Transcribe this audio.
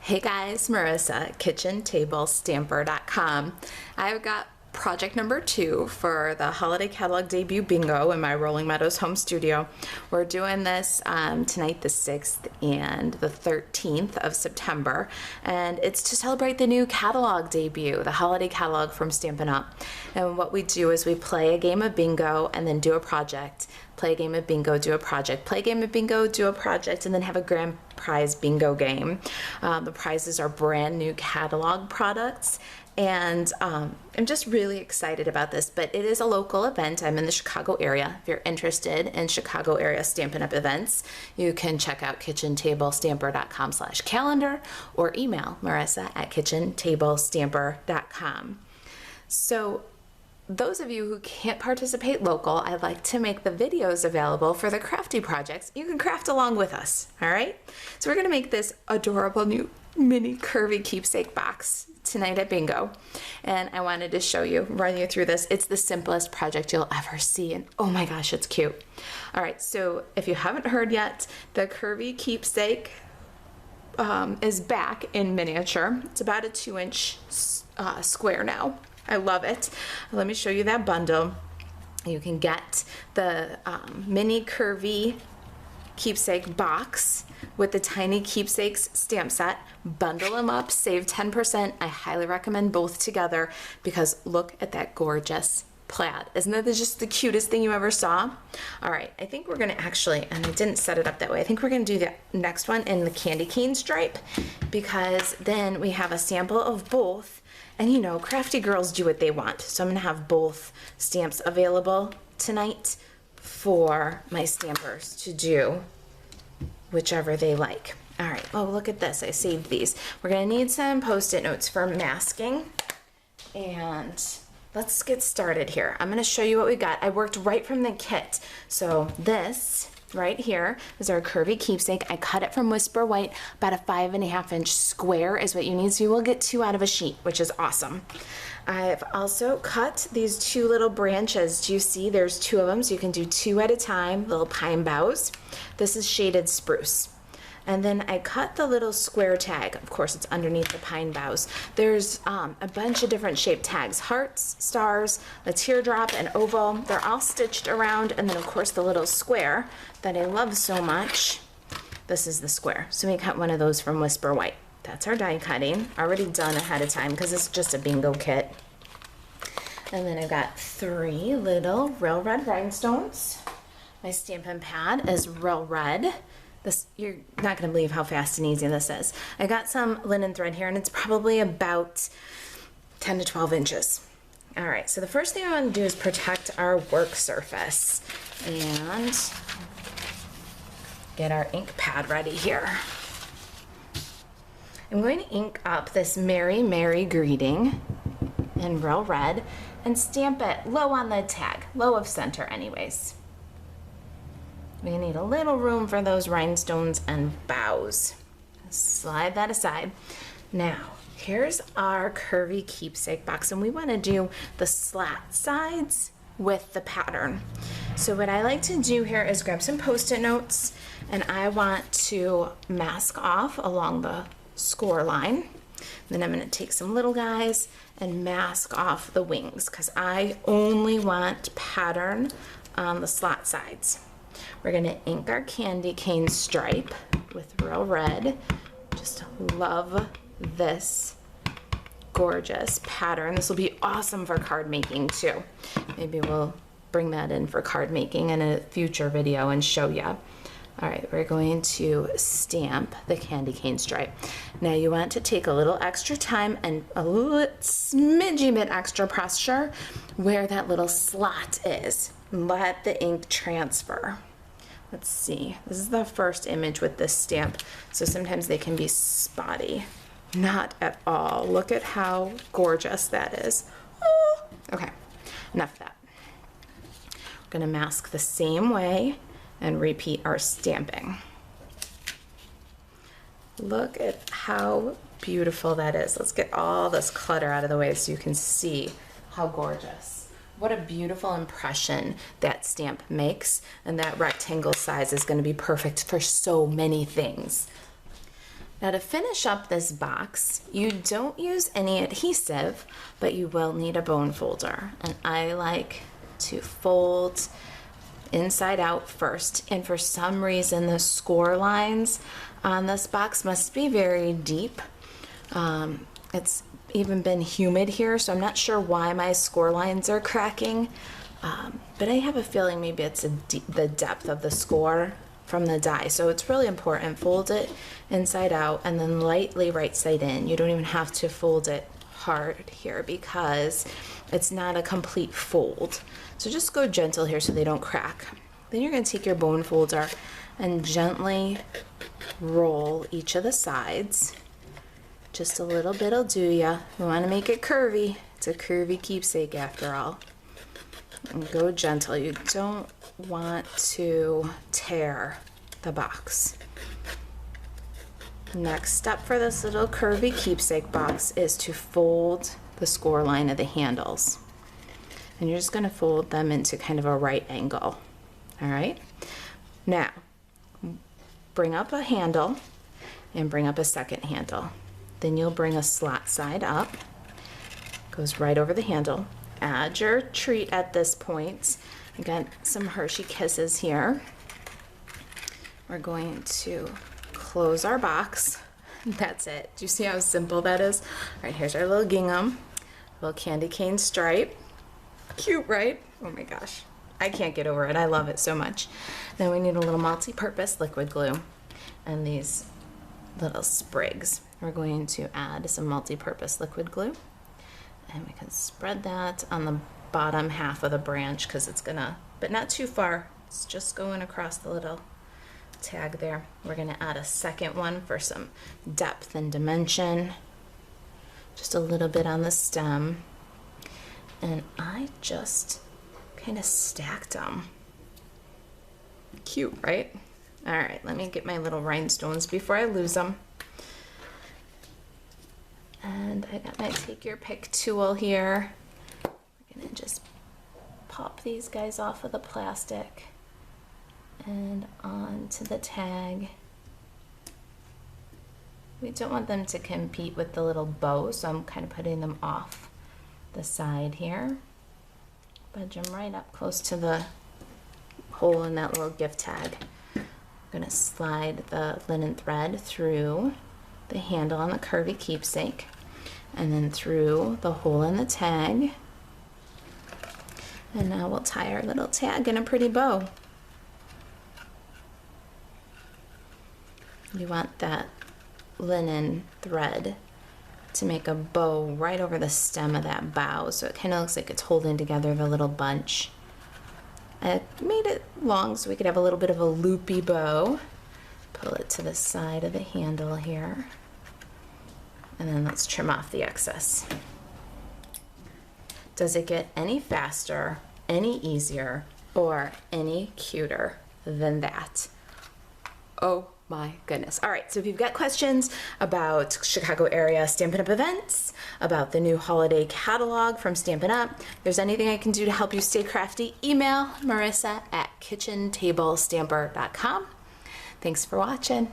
Hey guys, Marisa, KitchenTableStamper.com. I've got project number 2 for the Holiday Catalog Debut Bingo in my Rolling Meadows home studio. We're doing this tonight, the 6th and the 13th of September, and it's to celebrate the new catalog debut, the Holiday Catalog from Stampin' Up. And what we do is we play a game of bingo and then do a project. Play a game of bingo, do a project. Play a game of bingo, do a project, and then have a grand prize bingo game. The prizes are brand new catalog products, and I'm just really excited about this, but it is a local event. I'm in the Chicago area. If you're interested in Chicago area Stampin' Up! Events, you can check out KitchenTableStamper.com/calendar or email Marisa at KitchenTableStamper.com. So those of you who can't participate local, I'd like to make the videos available for the crafty projects. You can craft along with us, all right? So we're gonna make this adorable new mini curvy keepsake box tonight at bingo. And I wanted to show you, run you through this. It's the simplest project you'll ever see, and oh my gosh, it's cute. All right, so if you haven't heard yet, the curvy keepsake is back in miniature. It's about a 2-inch square now. I love it. Let me show you that bundle. You can get the mini curvy keepsake box with the tiny keepsakes stamp set. Bundle them up, save 10%. I highly recommend both together because look at that gorgeous plaid. Isn't that just the cutest thing you ever saw? All right, I think we're gonna actually, and I didn't set it up that way, I think we're gonna do the next one in the candy cane stripe because then we have a sample of both. And you know, crafty girls do what they want. So I'm gonna have both stamps available tonight for my stampers to do whichever they like. All right, oh, look at this, I saved these. We're gonna need some Post-it notes for masking. And let's get started here. I'm gonna show you what we got. I worked right from the kit. So this right here is our curvy keepsake. I cut it from Whisper White. About a 5.5-inch square is what you need. So you will get 2 out of a sheet, which is awesome. I've also cut these 2 little branches. Do you see there's 2 of them? So you can do 2 at a time, little pine boughs. This is shaded spruce. And then I cut the little square tag. Of course, it's underneath the pine boughs. There's a bunch of different shaped tags. Hearts, stars, a teardrop, an oval. They're all stitched around. And then, of course, the little square that I love so much. This is the square. So we cut one of those from Whisper White. That's our die cutting. Already done ahead of time because it's just a bingo kit. And then I've got 3 little real red rhinestones. My Stampin' pad is real red. This, you're not going to believe how fast and easy this is. I got some linen thread here, and it's probably about 10 to 12 inches. All right, so the first thing I want to do is protect our work surface and get our ink pad ready here. I'm going to ink up this Merry, Merry Greeting in real red and stamp it low on the tag, low of center anyways. We need a little room for those rhinestones and boughs. Slide that aside. Now, here's our curvy keepsake box, and we want to do the slat sides with the pattern. So what I like to do here is grab some Post-it notes, and I want to mask off along the score line. Then I'm going to take some little guys and mask off the wings because I only want pattern on the slat sides. We're gonna ink our candy cane stripe with real red. Just love this gorgeous pattern. This will be awesome for card making too. Maybe we'll bring that in for card making in a future video and show you. All right, we're going to stamp the candy cane stripe. Now you want to take a little extra time and a little smidgy bit extra pressure where that little slot is. Let the ink transfer. Let's see, this is the first image with this stamp, so sometimes they can be spotty. Not at all. Look at how gorgeous that is. Oh. Okay, enough of that. We're gonna mask the same way and repeat our stamping. Look at how beautiful that is. Let's get all this clutter out of the way so you can see how gorgeous. What a beautiful impression that stamp makes, and that rectangle size is going to be perfect for so many things. Now to finish up this box, you don't use any adhesive, but you will need a bone folder. And I like to fold inside out first. And for some reason, the score lines on this box must be very deep. It's even been humid here, so I'm not sure why my score lines are cracking. But I have a feeling maybe it's the depth of the score from the die. So it's really important. Fold it inside out and then lightly right side in. You don't even have to fold it hard here because it's not a complete fold. So just go gentle here so they don't crack. Then you're going to take your bone folder and gently roll each of the sides. Just a little bit'll do ya. We want to make it curvy. It's a curvy keepsake after all. And go gentle. You don't want to tear the box. Next step for this little curvy keepsake box is to fold the score line of the handles. And you're just going to fold them into kind of a right angle. All right? Now, bring up a handle and bring up a second handle. Then you'll bring a slot side up. Goes right over the handle. Add your treat at this point. I got some Hershey Kisses here. We're going to close our box. That's it. Do you see how simple that is? All right, here's our little gingham, little candy cane stripe. Cute, right? Oh my gosh. I can't get over it. I love it so much. Then we need a little multi-purpose liquid glue and these little sprigs. We're going to add some multi-purpose liquid glue. And we can spread that on the bottom half of the branch because it's gonna, but not too far. It's just going across the little tag there. We're gonna add a second one for some depth and dimension. Just a little bit on the stem. And I just kind of stacked them. Cute, right? All right, let me get my little rhinestones before I lose them. And I got my take your pick tool here. We're gonna just pop these guys off of the plastic and onto the tag. We don't want them to compete with the little bow, so I'm kind of putting them off the side here. Budge them right up close to the hole in that little gift tag. I'm gonna slide the linen thread through the handle on the curvy keepsake and then through the hole in the tag. And now we'll tie our little tag in a pretty bow. You want that linen thread to make a bow right over the stem of that bough, so it kind of looks like it's holding together the little bunch. I made it long so we could have a little bit of a loopy bow. Pull it to the side of the handle here. And then let's trim off the excess. Does it get any faster, any easier, or any cuter than that? Oh my goodness. All right, so if you've got questions about Chicago area Stampin' Up! Events, about the new holiday catalog from Stampin' Up!, if there's anything I can do to help you stay crafty, email Marisa at kitchentablestamper.com. Thanks for watching.